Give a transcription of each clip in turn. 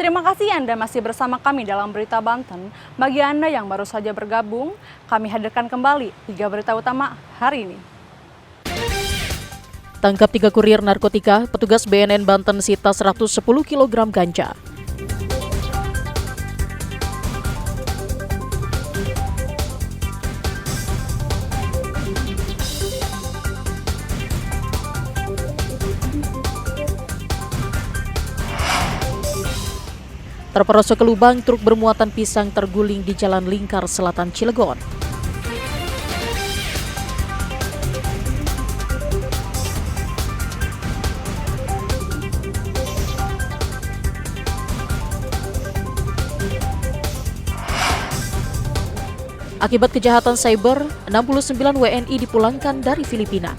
Terima kasih Anda masih bersama kami dalam Berita Banten. Bagi Anda yang baru saja bergabung, kami hadirkan kembali 3 berita utama hari ini. Tangkap 3 kurir narkotika, petugas BNN Banten sita 110 kg ganja. Terperosok ke lubang, truk bermuatan pisang terguling di Jalan Lingkar Selatan Cilegon. Akibat kejahatan cyber, 69 WNI dipulangkan dari Filipina.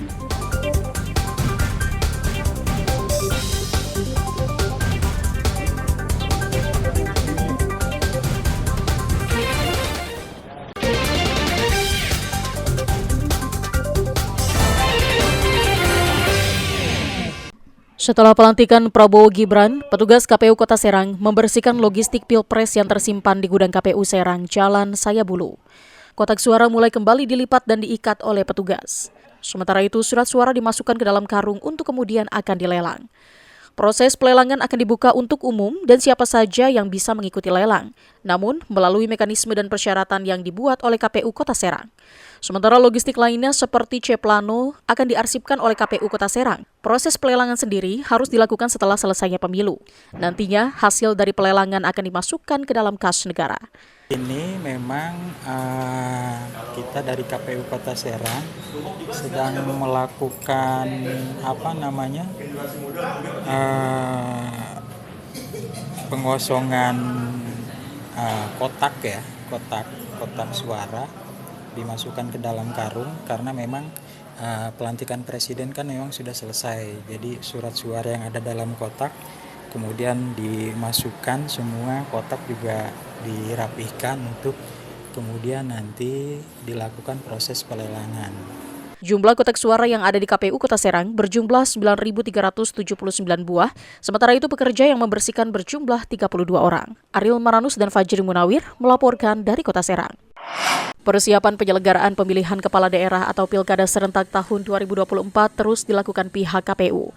Setelah pelantikan Prabowo Gibran, petugas KPU Kota Serang membersihkan logistik Pilpres yang tersimpan di gudang KPU Serang, Jalan Sayabulu. Kotak suara mulai kembali dilipat dan diikat oleh petugas. Sementara itu, surat suara dimasukkan ke dalam karung untuk kemudian akan dilelang. Proses pelelangan akan dibuka untuk umum dan siapa saja yang bisa mengikuti lelang, namun melalui mekanisme dan persyaratan yang dibuat oleh KPU Kota Serang. Sementara logistik lainnya seperti C-Plano akan diarsipkan oleh KPU Kota Serang. Proses pelelangan sendiri harus dilakukan setelah selesainya pemilu. Nantinya hasil dari pelelangan akan dimasukkan ke dalam kas negara. Ini memang kita dari KPU Kota Serang sedang melakukan pengosongan kotak suara dimasukkan ke dalam karung karena memang pelantikan presiden kan memang sudah selesai. Jadi surat suara yang ada dalam kotak kemudian dimasukkan semua, kotak juga dirapihkan untuk kemudian nanti dilakukan proses pelelangan. Jumlah kotak suara yang ada di KPU Kota Serang berjumlah 9.379 buah, sementara itu pekerja yang membersihkan berjumlah 32 orang. Ariel Maranus dan Fajri Munawir melaporkan dari Kota Serang. Persiapan penyelenggaraan pemilihan kepala daerah atau Pilkada serentak tahun 2024 terus dilakukan pihak KPU.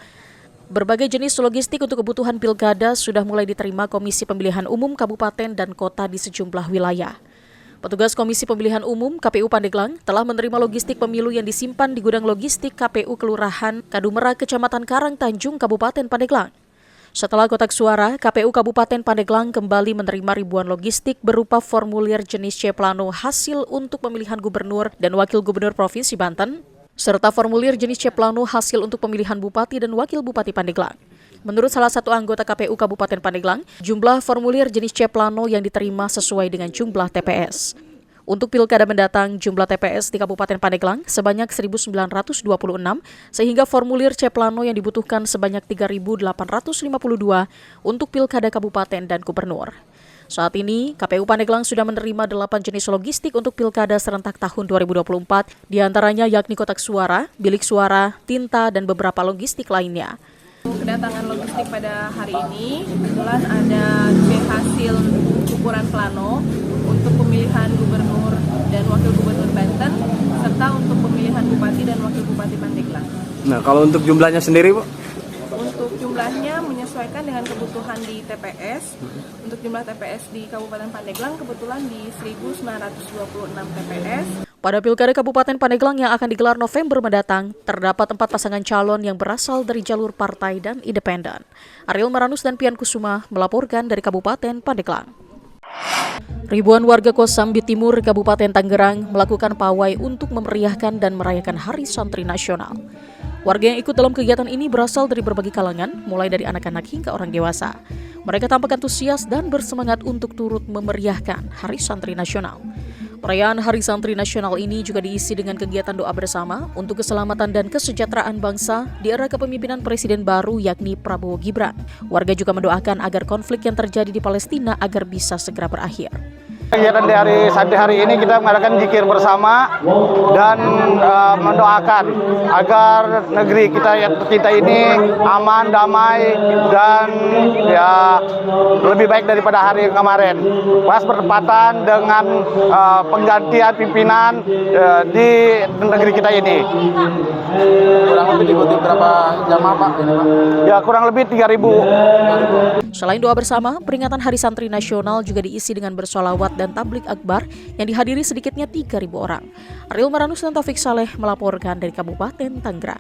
Berbagai jenis logistik untuk kebutuhan pilkada sudah mulai diterima Komisi Pemilihan Umum Kabupaten dan Kota di sejumlah wilayah. Petugas Komisi Pemilihan Umum KPU Pandeglang telah menerima logistik pemilu yang disimpan di gudang logistik KPU Kelurahan Kadumera, Kecamatan Karang Tanjung, Kabupaten Pandeglang. Setelah kotak suara, KPU Kabupaten Pandeglang kembali menerima ribuan logistik berupa formulir jenis C-Plano hasil untuk pemilihan gubernur dan wakil gubernur Provinsi Banten, serta formulir jenis C-Plano hasil untuk pemilihan Bupati dan Wakil Bupati Pandeglang. Menurut salah satu anggota KPU Kabupaten Pandeglang, jumlah formulir jenis C-Plano yang diterima sesuai dengan jumlah TPS. Untuk pilkada mendatang, jumlah TPS di Kabupaten Pandeglang sebanyak 1.926, sehingga formulir C-Plano yang dibutuhkan sebanyak 3.852 untuk pilkada kabupaten dan gubernur. Saat ini, KPU Pandeglang sudah menerima 8 jenis logistik untuk pilkada serentak tahun 2024, diantaranya yakni kotak suara, bilik suara, tinta, dan beberapa logistik lainnya. Kedatangan logistik pada hari ini, kebetulan ada hasil ukuran plano untuk pemilihan gubernur dan wakil gubernur Banten, serta untuk pemilihan bupati dan wakil bupati Pandeglang. Nah, kalau untuk jumlahnya sendiri, Bu? Untuk jumlahnya menyesuaikan dengan kebutuhan di TPS. Untuk jumlah TPS di Kabupaten Pandeglang kebetulan di 1.926 TPS. Pada Pilkada Kabupaten Pandeglang yang akan digelar November mendatang, terdapat 4 pasangan calon yang berasal dari jalur partai dan independen. Ariel Maranus dan Pian Kusuma melaporkan dari Kabupaten Pandeglang. Ribuan warga Kosambi Timur, Kabupaten Tangerang melakukan pawai untuk memeriahkan dan merayakan Hari Santri Nasional. Warga yang ikut dalam kegiatan ini berasal dari berbagai kalangan, mulai dari anak-anak hingga orang dewasa. Mereka tampak antusias dan bersemangat untuk turut memeriahkan Hari Santri Nasional. Perayaan Hari Santri Nasional ini juga diisi dengan kegiatan doa bersama untuk keselamatan dan kesejahteraan bangsa di era kepemimpinan Presiden baru yakni Prabowo Gibran. Warga juga mendoakan agar konflik yang terjadi di Palestina agar bisa segera berakhir. Kegiatan di hari ini kita mengadakan zikir bersama dan mendoakan agar negeri kita ini aman, damai, dan ya lebih baik daripada hari kemarin. Pas bertepatan dengan penggantian pimpinan di negeri kita ini. Kurang lebih diikuti berapa jamaah Pak ini Pak? Ya kurang lebih 3.000. Selain doa bersama, peringatan Hari Santri Nasional juga diisi dengan bersolawat dan tablik akbar yang dihadiri sedikitnya 3.000 orang. Ariel Maranus dan Taufik Saleh melaporkan dari Kabupaten Tangerang.